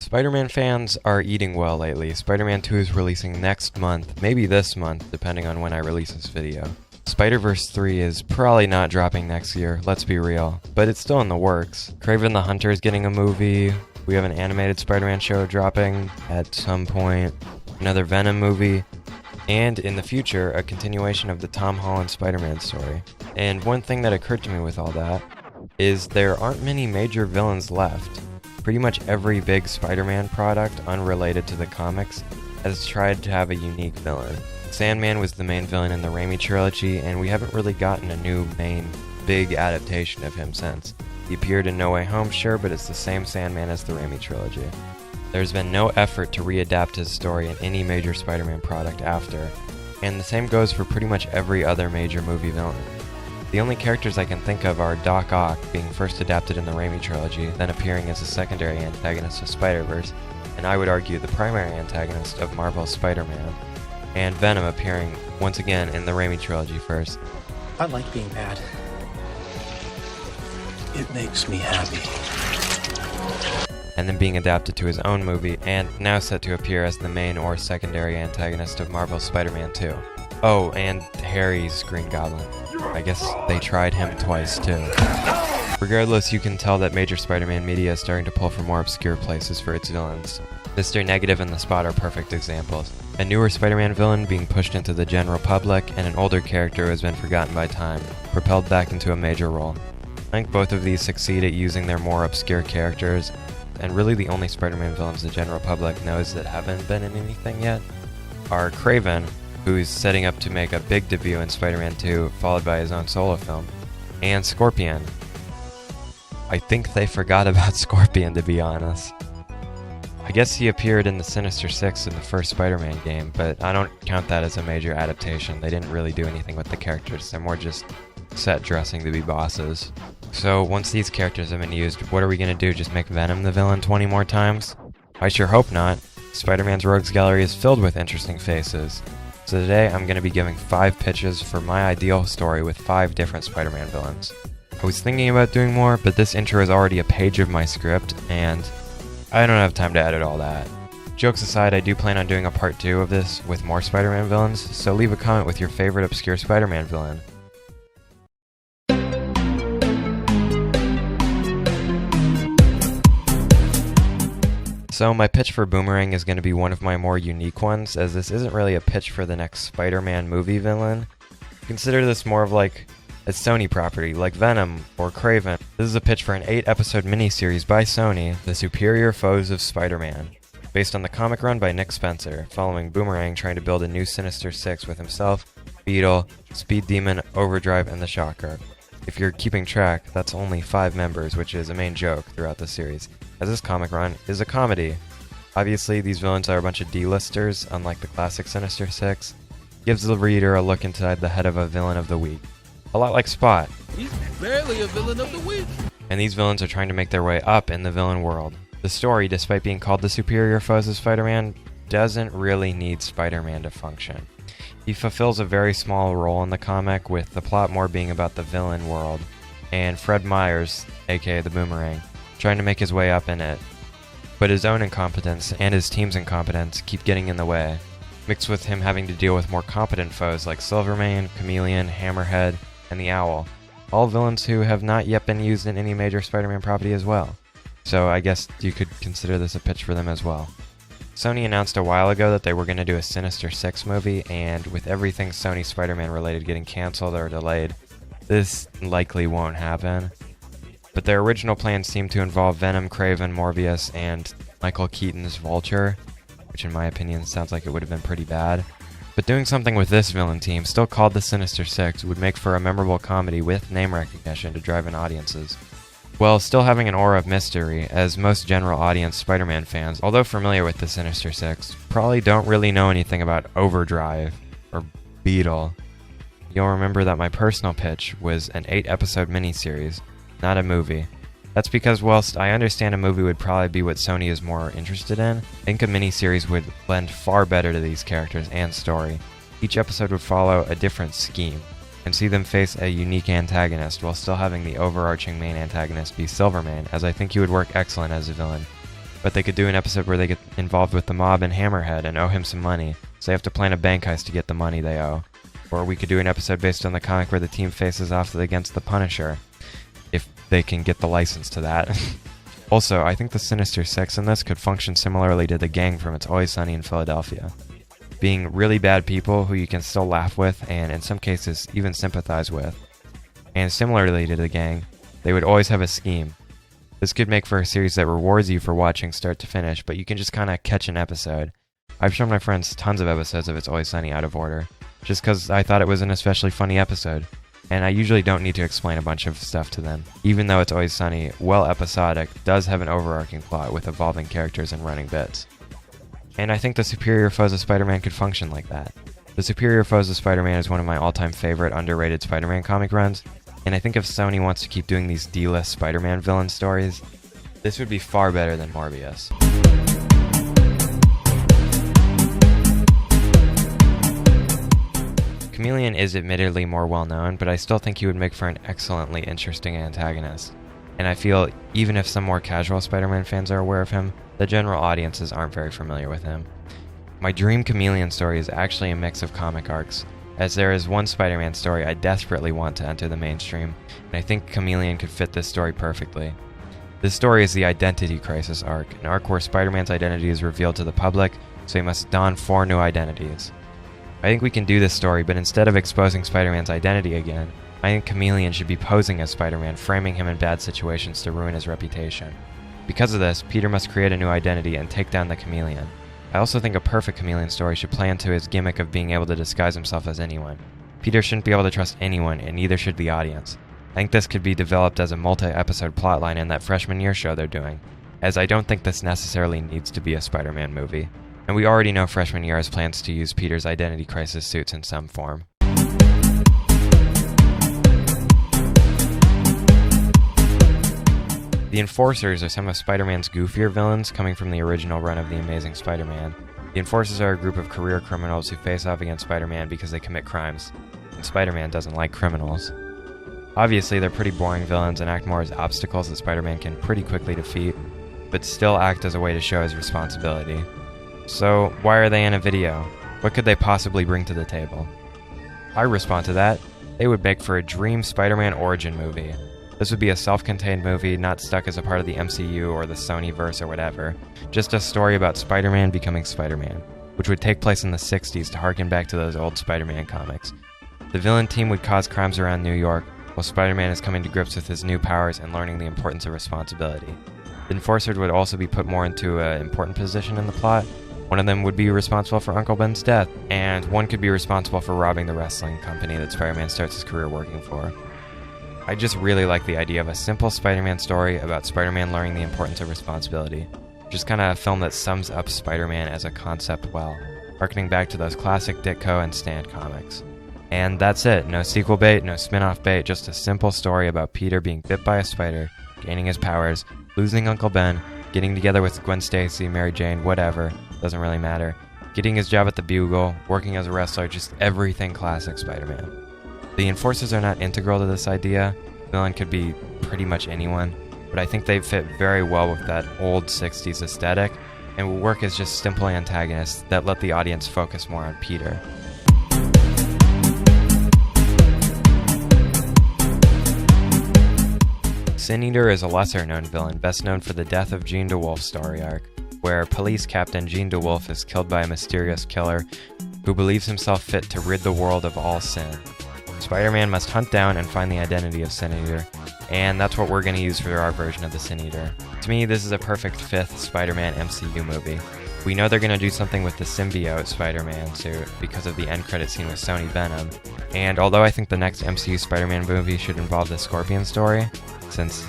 Spider-Man fans are eating well lately. Spider-Man 2 is releasing next month, maybe this month, depending on when I release this video. Spider-Verse 3 is probably not dropping next year, let's be real, but it's still in the works. Kraven the Hunter is getting a movie, we have an animated Spider-Man show dropping at some point, another Venom movie, and in the future, a continuation of the Tom Holland Spider-Man story. And one thing that occurred to me with all that is there aren't many major villains left. Pretty much every big Spider-Man product unrelated to the comics has tried to have a unique villain. Sandman was the main villain in the Raimi trilogy, and we haven't really gotten a new main big adaptation of him since. He appeared in No Way Home, sure, but it's the same Sandman as the Raimi trilogy. There's been no effort to readapt his story in any major Spider-Man product after, and the same goes for pretty much every other major movie villain. The only characters I can think of are Doc Ock being first adapted in the Raimi trilogy, then appearing as a secondary antagonist of Spider-Verse, and I would argue the primary antagonist of Marvel's Spider-Man, and Venom appearing once again in the Raimi trilogy first. I like being bad. It makes me happy. And then being adapted to his own movie, and now set to appear as the main or secondary antagonist of Marvel's Spider-Man 2. Oh, and Harry's Green Goblin. I guess they tried him twice too. Regardless, you can tell that major Spider-Man media is starting to pull from more obscure places for its villains. Mr. Negative and the Spot are perfect examples. A newer Spider-Man villain being pushed into the general public, and an older character who has been forgotten by time, propelled back into a major role. I think both of these succeed at using their more obscure characters, and really the only Spider-Man villains the general public knows that haven't been in anything yet are Kraven, who's setting up to make a big debut in Spider-Man 2, followed by his own solo film, and Scorpion. I think they forgot about Scorpion, to be honest. I guess he appeared in the Sinister Six in the first Spider-Man game, but I don't count that as a major adaptation. They didn't really do anything with the characters, they're more just set dressing to be bosses. So once these characters have been used, what are we gonna do, just make Venom the villain 20 more times? I sure hope not. Spider-Man's rogues gallery is filled with interesting faces. So today I'm going to be giving 5 pitches for my ideal story with 5 different Spider-Man villains. I was thinking about doing more, but this intro is already a page of my script, and I don't have time to edit all that. Jokes aside, I do plan on doing a part 2 of this with more Spider-Man villains, so leave a comment with your favorite obscure Spider-Man villain. So my pitch for Boomerang is going to be one of my more unique ones, as this isn't really a pitch for the next Spider-Man movie villain. Consider this more of like a Sony property, like Venom or Kraven. This is a pitch for an 8-episode miniseries by Sony, The Superior Foes of Spider-Man, based on the comic run by Nick Spencer, following Boomerang trying to build a new Sinister Six with himself, Beetle, Speed Demon, Overdrive, and the Shocker. If you're keeping track, that's only 5 members, which is a main joke throughout the series, as this comic run is a comedy. Obviously, these villains are a bunch of D-listers, unlike the classic Sinister Six. Gives the reader a look inside the head of a villain of the week. A lot like Spot. He's barely a villain of the week. And these villains are trying to make their way up in the villain world. The story, despite being called The Superior Foes of Spider-Man, doesn't really need Spider-Man to function. He fulfills a very small role in the comic, with the plot more being about the villain world, and Fred Myers, aka the Boomerang, trying to make his way up in it. But his own incompetence and his team's incompetence keep getting in the way, mixed with him having to deal with more competent foes like Silvermane, Chameleon, Hammerhead, and the Owl, all villains who have not yet been used in any major Spider-Man property as well. So I guess you could consider this a pitch for them as well. Sony announced a while ago that they were going to do a Sinister Six movie, and with everything Sony Spider-Man related getting cancelled or delayed, this likely won't happen. But their original plans seem to involve Venom, Kraven, Morbius, and Michael Keaton's Vulture, which in my opinion sounds like it would have been pretty bad. But doing something with this villain team, still called the Sinister Six, would make for a memorable comedy with name recognition to drive in audiences, while still having an aura of mystery, as most general audience Spider-Man fans, although familiar with the Sinister Six, probably don't really know anything about Overdrive or Beetle. You'll remember that my personal pitch was an 8-episode miniseries, not a movie. That's because whilst I understand a movie would probably be what Sony is more interested in, I think a miniseries would blend far better to these characters and story. Each episode would follow a different scheme, and see them face a unique antagonist while still having the overarching main antagonist be Silvermane, as I think he would work excellent as a villain. But they could do an episode where they get involved with the mob and Hammerhead and owe him some money, so they have to plan a bank heist to get the money they owe. Or we could do an episode based on the comic where the team faces off against the Punisher, if they can get the license to that. Also, I think the Sinister Six in this could function similarly to the gang from It's Always Sunny in Philadelphia. Being really bad people who you can still laugh with and, in some cases, even sympathize with. And similarly to the gang, they would always have a scheme. This could make for a series that rewards you for watching start to finish, but you can just kind of catch an episode. I've shown my friends tons of episodes of It's Always Sunny out of order, just because I thought it was an especially funny episode, and I usually don't need to explain a bunch of stuff to them. Even though It's Always Sunny, while episodic, does have an overarching plot with evolving characters and running bits. And I think the Superior Foes of Spider-Man could function like that. The Superior Foes of Spider-Man is one of my all-time favorite underrated Spider-Man comic runs, and I think if Sony wants to keep doing these D-list Spider-Man villain stories, this would be far better than Morbius. Chameleon is admittedly more well-known, but I still think he would make for an excellently interesting antagonist. And I feel, even if some more casual Spider-Man fans are aware of him, the general audiences aren't very familiar with him. My dream Chameleon story is actually a mix of comic arcs, as there is one Spider-Man story I desperately want to enter the mainstream, and I think Chameleon could fit this story perfectly. This story is the Identity Crisis arc, an arc where Spider-Man's identity is revealed to the public, so he must don 4 new identities. I think we can do this story, but instead of exposing Spider-Man's identity again, I think Chameleon should be posing as Spider-Man, framing him in bad situations to ruin his reputation. Because of this, Peter must create a new identity and take down the Chameleon. I also think a perfect Chameleon story should play into his gimmick of being able to disguise himself as anyone. Peter shouldn't be able to trust anyone, and neither should the audience. I think this could be developed as a multi-episode plotline in that freshman year show they're doing, as I don't think this necessarily needs to be a Spider-Man movie. And we already know freshman year has plans to use Peter's Identity Crisis suits in some form. The Enforcers are some of Spider-Man's goofier villains coming from the original run of The Amazing Spider-Man. The Enforcers are a group of career criminals who face off against Spider-Man because they commit crimes, and Spider-Man doesn't like criminals. Obviously, they're pretty boring villains and act more as obstacles that Spider-Man can pretty quickly defeat, but still act as a way to show his responsibility. So, why are they in a video? What could they possibly bring to the table? I respond to that. They would make for a dream Spider-Man origin movie. This would be a self-contained movie, not stuck as a part of the MCU or the Sonyverse or whatever. Just a story about Spider-Man becoming Spider-Man, which would take place in the 60s to harken back to those old Spider-Man comics. The villain team would cause crimes around New York, while Spider-Man is coming to grips with his new powers and learning the importance of responsibility. The Enforcers would also be put more into an important position in the plot. One of them would be responsible for Uncle Ben's death, and one could be responsible for robbing the wrestling company that Spider-Man starts his career working for. I just really like the idea of a simple Spider-Man story about Spider-Man learning the importance of responsibility. Just kind of a film that sums up Spider-Man as a concept well, harkening back to those classic Ditko and Stan comics. And that's it. No sequel bait, no spin-off bait, just a simple story about Peter being bit by a spider, gaining his powers, losing Uncle Ben, getting together with Gwen Stacy, Mary Jane, whatever, doesn't really matter, getting his job at the Bugle, working as a wrestler, just everything classic Spider-Man. The Enforcers are not integral to this idea. The villain could be pretty much anyone, but I think they fit very well with that old 60s aesthetic and will work as just simple antagonists that let the audience focus more on Peter. Sin Eater is a lesser-known villain, best known for the death of Jean DeWolf's story arc, where police captain Jean DeWolf is killed by a mysterious killer who believes himself fit to rid the world of all sin. Spider-Man must hunt down and find the identity of Sin Eater, and that's what we're going to use for our version of the Sin Eater. To me, this is a perfect 5th Spider-Man MCU movie. We know they're going to do something with the symbiote Spider-Man suit because of the end credit scene with Sony Venom, and although I think the next MCU Spider-Man movie should involve the Scorpion story, since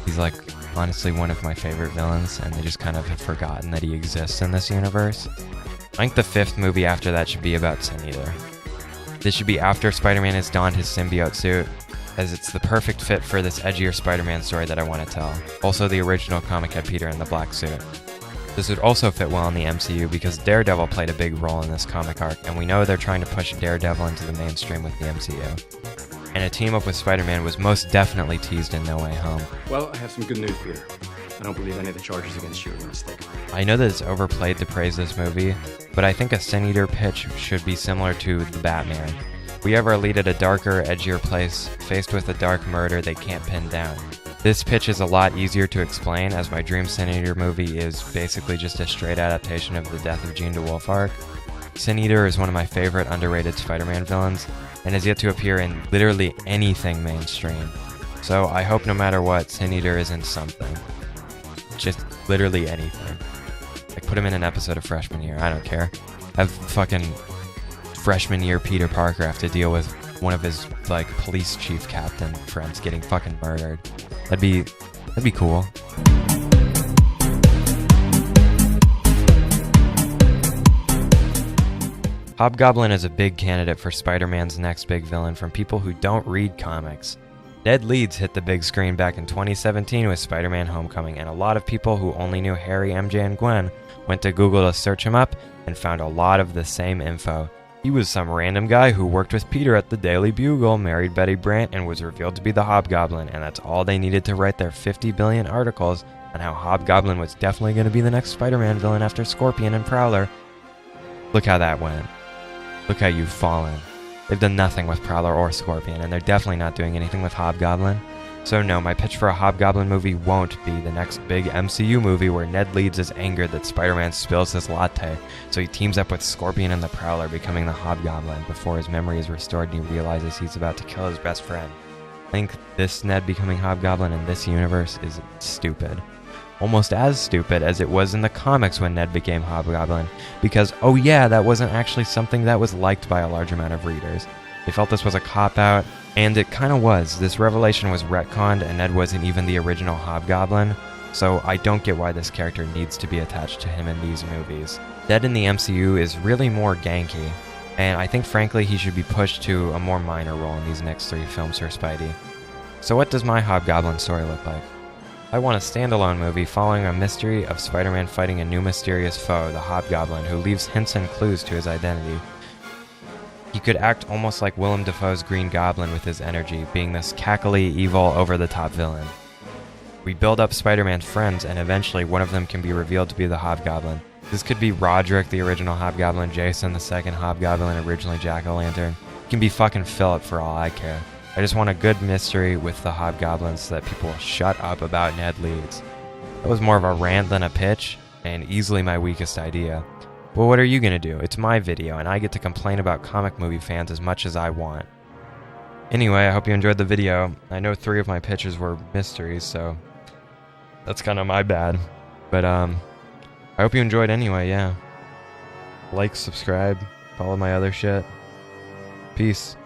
he's like honestly one of my favorite villains and they just kind of have forgotten that he exists in this universe, I think the 5th movie after that should be about Sin Eater. This should be after Spider-Man has donned his symbiote suit, as it's the perfect fit for this edgier Spider-Man story that I want to tell. Also, the original comic had Peter in the black suit. This would also fit well in the MCU because Daredevil played a big role in this comic arc, and we know they're trying to push Daredevil into the mainstream with the MCU. And a team up with Spider-Man was most definitely teased in No Way Home. Well, I have some good news, Peter. I don't believe any of the charges against you are gonna stick. I know that it's overplayed to praise this movie, but I think a Sin Eater pitch should be similar to The Batman. We have our lead at a darker, edgier place, faced with a dark murder they can't pin down. This pitch is a lot easier to explain, as my dream Sin Eater movie is basically just a straight adaptation of the Death of Jean DeWolf arc. Sin Eater is one of my favorite underrated Spider-Man villains, and has yet to appear in literally anything mainstream. So I hope no matter what, Sin Eater isn't something. Just literally anything. Like, put him in an episode of Freshman Year, I don't care. Have fucking freshman year Peter Parker have to deal with one of his, like, police chief captain friends getting fucking murdered. That'd be cool. Hobgoblin is a big candidate for Spider-Man's next big villain from people who don't read comics. Ned Leeds hit the big screen back in 2017 with Spider-Man Homecoming, and a lot of people who only knew Harry, MJ, and Gwen went to Google to search him up and found a lot of the same info. He was some random guy who worked with Peter at the Daily Bugle, married Betty Brant, and was revealed to be the Hobgoblin, and that's all they needed to write their 50 billion articles on how Hobgoblin was definitely going to be the next Spider-Man villain after Scorpion and Prowler. Look how that went. Look how you've fallen. They've done nothing with Prowler or Scorpion, and they're definitely not doing anything with Hobgoblin. So no, my pitch for a Hobgoblin movie won't be the next big MCU movie where Ned Leeds is angered that Spider-Man spills his latte, so he teams up with Scorpion and the Prowler, becoming the Hobgoblin before his memory is restored and he realizes he's about to kill his best friend. I think this Ned becoming Hobgoblin in this universe is stupid. Almost as stupid as it was in the comics when Ned became Hobgoblin, because, oh yeah, that wasn't actually something that was liked by a large amount of readers. They felt this was a cop-out, and it kind of was. This revelation was retconned, and Ned wasn't even the original Hobgoblin, so I don't get why this character needs to be attached to him in these movies. Ned in the MCU is really more ganky, and I think frankly he should be pushed to a more minor role in these next 3 films for Spidey. So what does my Hobgoblin story look like? I want a standalone movie following a mystery of Spider-Man fighting a new mysterious foe, the Hobgoblin, who leaves hints and clues to his identity. He could act almost like Willem Dafoe's Green Goblin with his energy, being this cackly, evil, over-the-top villain. We build up Spider-Man's friends, and eventually one of them can be revealed to be the Hobgoblin. This could be Roderick, the original Hobgoblin, Jason, the second Hobgoblin, originally Jack-o'-lantern. It can be fucking Philip for all I care. I just want a good mystery with the Hobgoblins so that people will shut up about Ned Leeds. That was more of a rant than a pitch, and easily my weakest idea. But what are you gonna do? It's my video, and I get to complain about comic movie fans as much as I want. Anyway, I hope you enjoyed the video. I know 3 of my pitches were mysteries, so that's kind of my bad. But I hope you enjoyed anyway, yeah. Like, subscribe, follow my other shit. Peace.